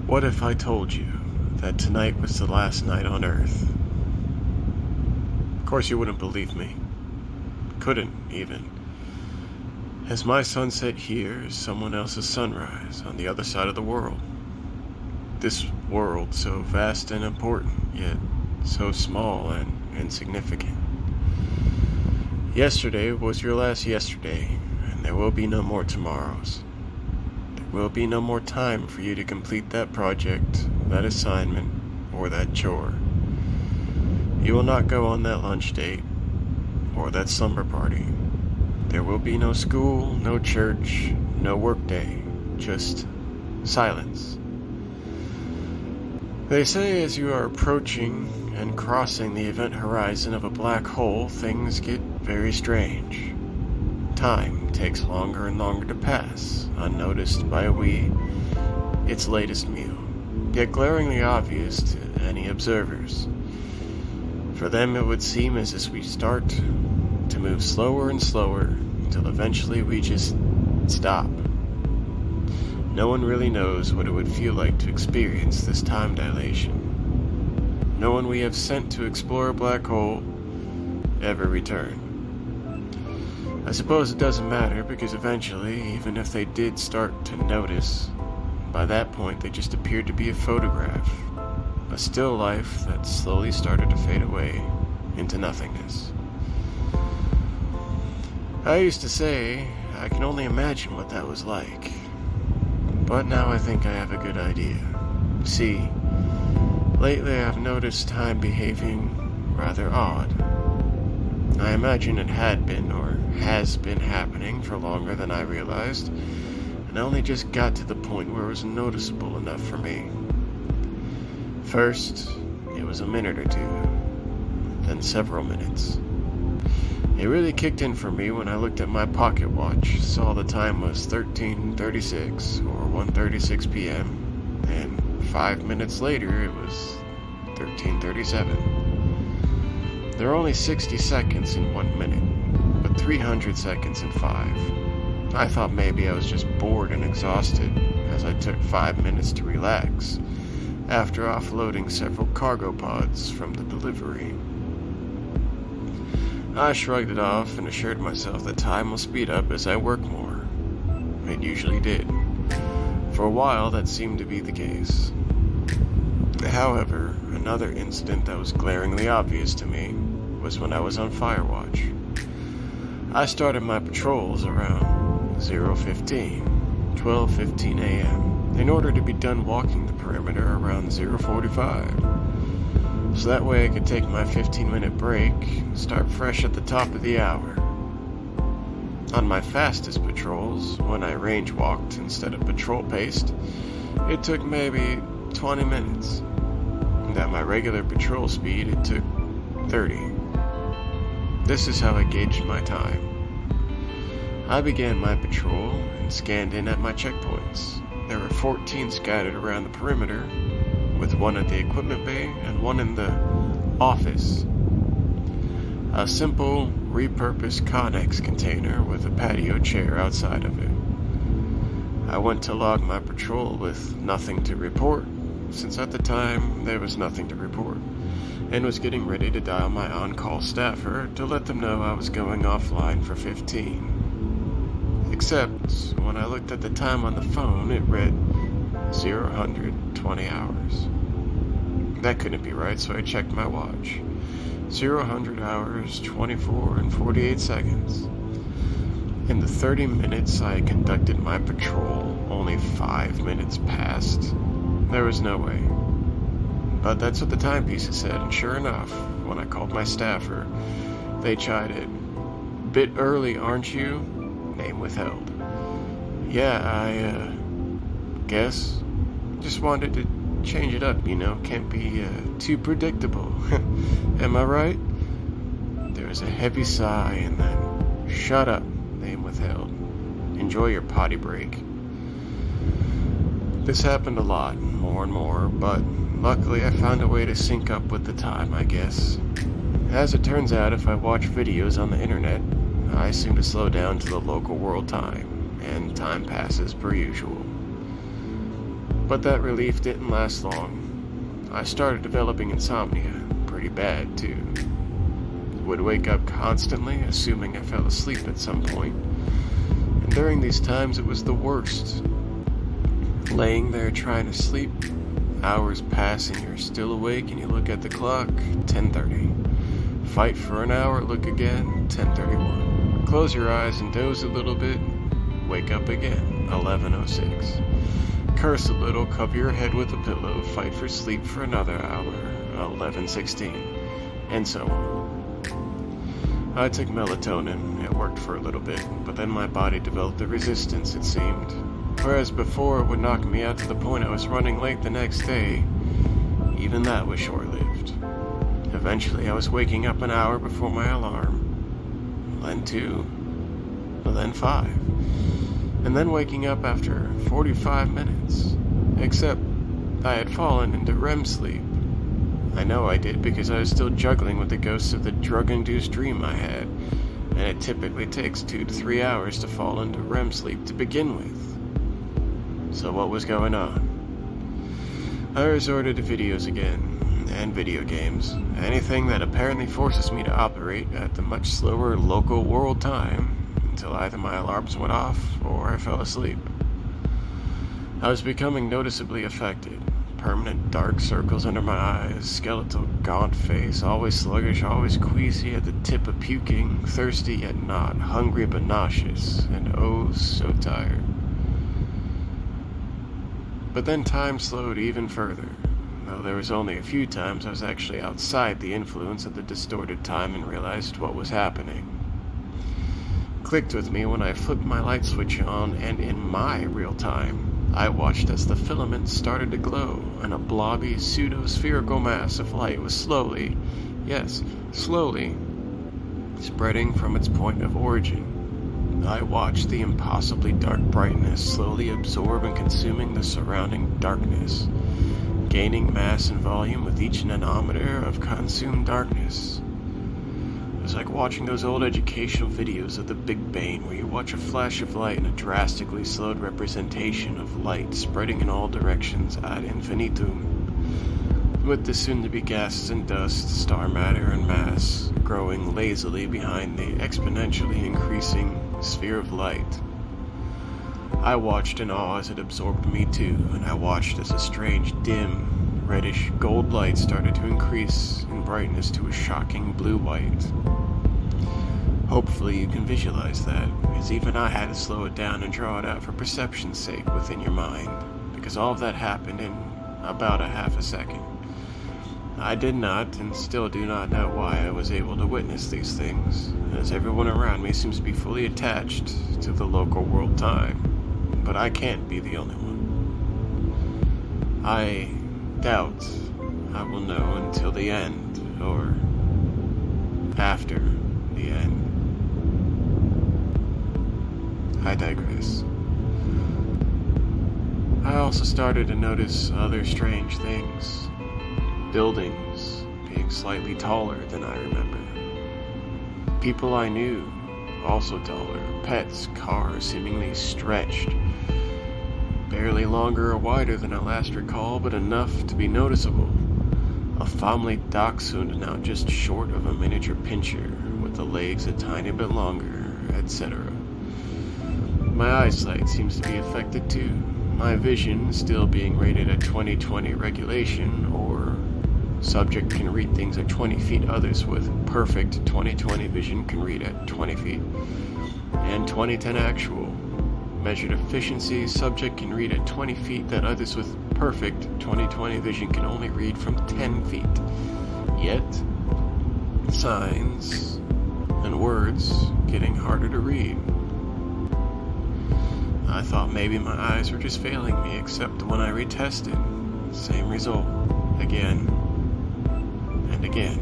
What if I told you that tonight was the last night on Earth? Of course you wouldn't believe me. Couldn't, even. As my sunset here is someone else's sunrise on the other side of the world. This world so vast and important, yet so small and insignificant. Yesterday was your last yesterday, and there will be no more tomorrows. There will be no more time for you to complete that project, that assignment, or that chore. You will not go on that lunch date, or that slumber party. There will be no school, no church, no workday, just silence. They say as you are approaching and crossing the event horizon of a black hole, things get very strange. Time takes longer and longer to pass, unnoticed by its latest meal, yet glaringly obvious to any observers. For them it would seem as if we start to move slower and slower until eventually we just stop. No one really knows what it would feel like to experience this time dilation. No one we have sent to explore a black hole ever returned. I suppose it doesn't matter because eventually, even if they did start to notice, by that point they just appeared to be a photograph, a still life that slowly started to fade away into nothingness. I used to say I can only imagine what that was like, but now I think I have a good idea. See, lately I've noticed time behaving rather odd. I imagine it had been or has been happening for longer than I realized, and I only just got to the point where it was noticeable enough for me. First, it was a minute or two, then several minutes. It really kicked in for me when I looked at my pocket watch, saw the time was 13:36 or 1:36 p.m., and 5 minutes later it was 13:37. There are only 60 seconds in 1 minute, but 300 seconds in 5. I thought maybe I was just bored and exhausted as I took 5 minutes to relax after offloading several cargo pods from the delivery. I shrugged it off and assured myself that time will speed up as I work more. It usually did. For a while that seemed to be the case. However, another incident that was glaringly obvious to me was when I was on Firewatch. I started my patrols around 12:15 a.m. in order to be done walking the perimeter around 0:45. So that way I could take my 15-minute break and start fresh at the top of the hour. On my fastest patrols, when I range walked instead of patrol paced, it took maybe 20 minutes. And at my regular patrol speed, it took 30. This is how I gauged my time. I began my patrol and scanned in at my checkpoints. There were 14 scattered around the perimeter, with one at the equipment bay and one in the office. A simple, repurposed Connex container with a patio chair outside of it. I went to log my patrol with nothing to report, since at the time there was nothing to report, and was getting ready to dial my on-call staffer to let them know I was going offline for 15. Except, when I looked at the time on the phone, it read 0-120 hours. That couldn't be right, so I checked my watch. 0-100 hours, 24 and 48 seconds. In the 30 minutes I conducted my patrol, only 5 minutes passed. There was no way. But that's what the timepieces said, and sure enough, when I called my staffer, they chided, "Bit early, aren't you?" Name withheld. Yeah, I guess. Just wanted to change it up, can't be too predictable. Am I right? There was a heavy sigh and then, "Shut up," name withheld. "Enjoy your potty break." This happened a lot, more and more, but luckily I found a way to sync up with the time, I guess. As it turns out, if I watch videos on the internet, I seem to slow down to the local world time, and time passes per usual. But that relief didn't last long. I started developing insomnia, pretty bad too. Would wake up constantly, assuming I fell asleep at some point. And during these times, it was the worst. Laying there trying to sleep, hours pass and you're still awake and you look at the clock, 10:30. Fight for an hour, look again, 10:31. Close your eyes and doze a little bit, wake up again, 11:06. Curse a little, cover your head with a pillow, fight for sleep for another hour, 11:16, and so on. I took melatonin. It worked for a little bit, but then my body developed a resistance, it seemed. Whereas before it would knock me out to the point I was running late the next day, even that was short-lived. Eventually I was waking up an hour before my alarm, then 2, then 5, and then waking up after 45 minutes. Except I had fallen into REM sleep. I know I did because I was still juggling with the ghosts of the drug-induced dream I had, and it typically takes 2 to 3 hours to fall into REM sleep to begin with. So what was going on? I resorted to videos again, and video games, anything that apparently forces me to operate at the much slower local world time until either my alarms went off or I fell asleep. I was becoming noticeably affected. Permanent dark circles under my eyes, skeletal gaunt face, always sluggish, always queasy at the tip of puking, thirsty yet not, hungry but nauseous, and oh so tired. But then time slowed even further, though there was only a few times I was actually outside the influence of the distorted time and realized what was happening. Clicked with me when I flipped my light switch on, and in my real time, I watched as the filaments started to glow, and a blobby, pseudo-spherical mass of light was slowly, yes, slowly, spreading from its point of origin. I watched the impossibly dark brightness slowly absorb and consuming the surrounding darkness, gaining mass and volume with each nanometer of consumed darkness. It was like watching those old educational videos of the Big Bang, where you watch a flash of light and a drastically slowed representation of light spreading in all directions ad infinitum, with the soon-to-be gases and dust, star matter and mass, growing lazily behind the exponentially increasing sphere of light. I watched in awe as it absorbed me too, and I watched as a strange, dim, reddish gold light started to increase in brightness to a shocking blue-white. Hopefully you can visualize that, because even I had to slow it down and draw it out for perception's sake within your mind, because all of that happened in about a half a second. I did not, and still do not know why I was able to witness these things, as everyone around me seems to be fully attached to the local world time, but I can't be the only one. I doubt I will know until the end, or after the end. I digress. I also started to notice other strange things. Buildings being slightly taller than I remember. People I knew also taller. Pets, cars seemingly stretched. Barely longer or wider than I last recall, but enough to be noticeable. A family dachshund now just short of a miniature pinscher, with the legs a tiny bit longer, etc. My eyesight seems to be affected too, my vision still being rated at 20/20 regulation, or subject can read things at 20 feet, others with perfect 20/20 vision can read at 20 feet, and 20/10 actual. Measured efficiency, subject can read at 20 feet that others with perfect 20/20 vision can only read from 10 feet. Yet, signs and words getting harder to read. I thought maybe my eyes were just failing me, except when I retested. Same result. Again. And again.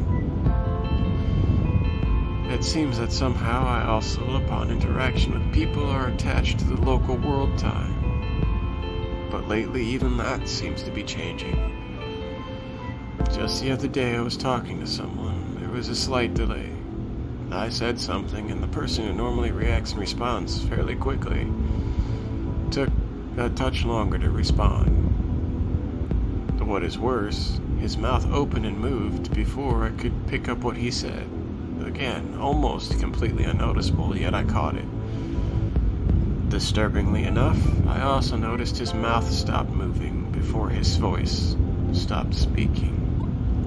It seems that somehow I also, upon interaction with people, are attached to the local world time. But lately even that seems to be changing. Just the other day I was talking to someone. There was a slight delay. I said something, and the person who normally reacts and responds fairly quickly took a touch longer to respond. What is worse, his mouth opened and moved before I could pick up what he said. Again, almost completely unnoticeable, yet I caught it. Disturbingly enough, I also noticed his mouth stopped moving before his voice stopped speaking.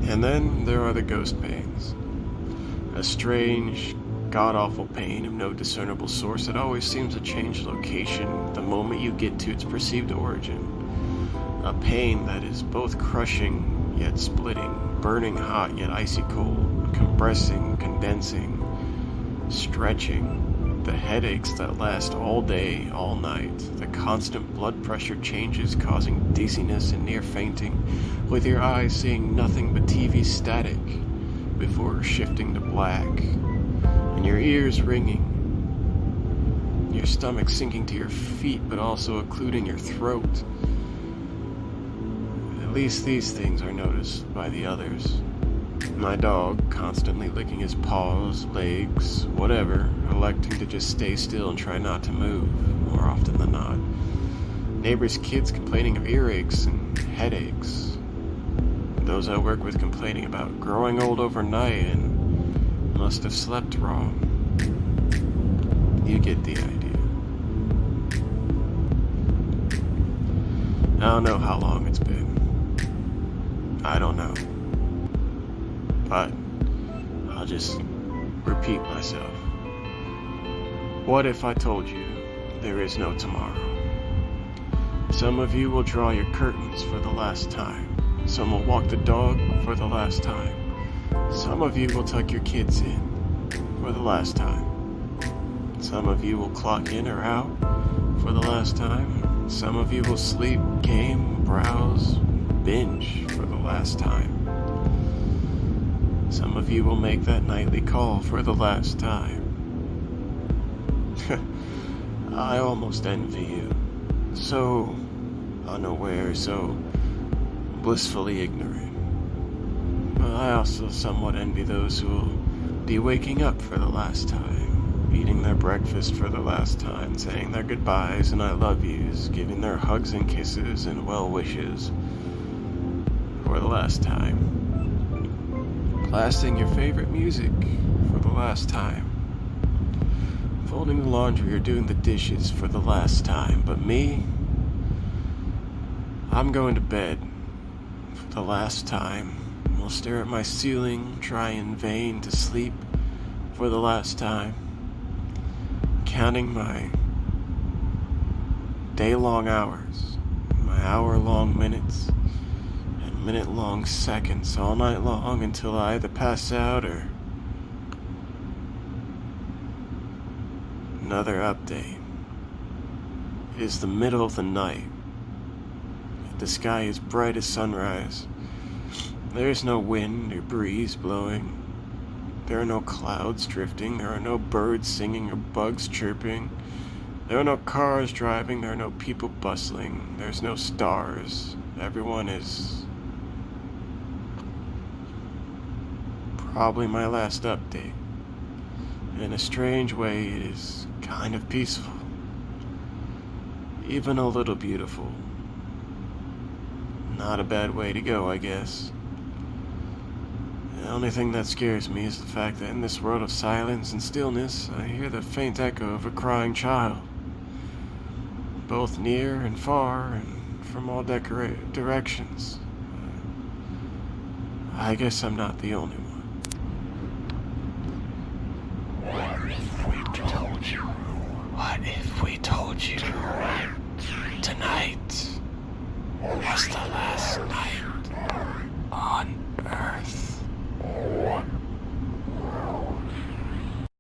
And then there are the ghost pains. A strange, god-awful pain of no discernible source that always seems to change location the moment you get to its perceived origin. A pain that is both crushing yet splitting, burning hot yet icy cold, compressing, condensing, stretching. The headaches that last all day, all night. The constant blood pressure changes causing dizziness and near fainting, with your eyes seeing nothing but TV static before shifting to black, and your ears ringing, your stomach sinking to your feet but also occluding your throat. At least these things are noticed by the others. My dog, constantly licking his paws, legs, whatever, electing to just stay still and try not to move, more often than not. Neighbors' kids complaining of earaches and headaches. Those I work with complaining about growing old overnight and must have slept wrong. You get the idea. I don't know how long it's been. I don't know. But I'll just repeat myself. What if I told you there is no tomorrow? Some of you will draw your curtains for the last time. Some will walk the dog for the last time. Some of you will tuck your kids in for the last time. Some of you will clock in or out for the last time. Some of you will sleep, game, browse, binge for the last time. Some of you will make that nightly call for the last time. I almost envy you. So unaware, so blissfully ignorant. But I also somewhat envy those who will be waking up for the last time, eating their breakfast for the last time, saying their goodbyes and I love yous, giving their hugs and kisses and well wishes for the last time. Blasting your favorite music for the last time. Folding the laundry or doing the dishes for the last time. But me, I'm going to bed for the last time. I'll stare at my ceiling, try in vain to sleep for the last time. Counting my day-long hours, my hour-long minutes, minute-long seconds all night long until I either pass out or... Another update. It is the middle of the night. The sky is bright as sunrise. There is no wind or breeze blowing. There are no clouds drifting. There are no birds singing or bugs chirping. There are no cars driving. There are no people bustling. There's no stars. Everyone is... probably my last update. In a strange way, it is kind of peaceful. Even a little beautiful. Not a bad way to go, I guess. The only thing that scares me is the fact that in this world of silence and stillness, I hear the faint echo of a crying child. Both near and far, and from all directions. I guess I'm not the only one. What if we told you tonight was the last night on Earth?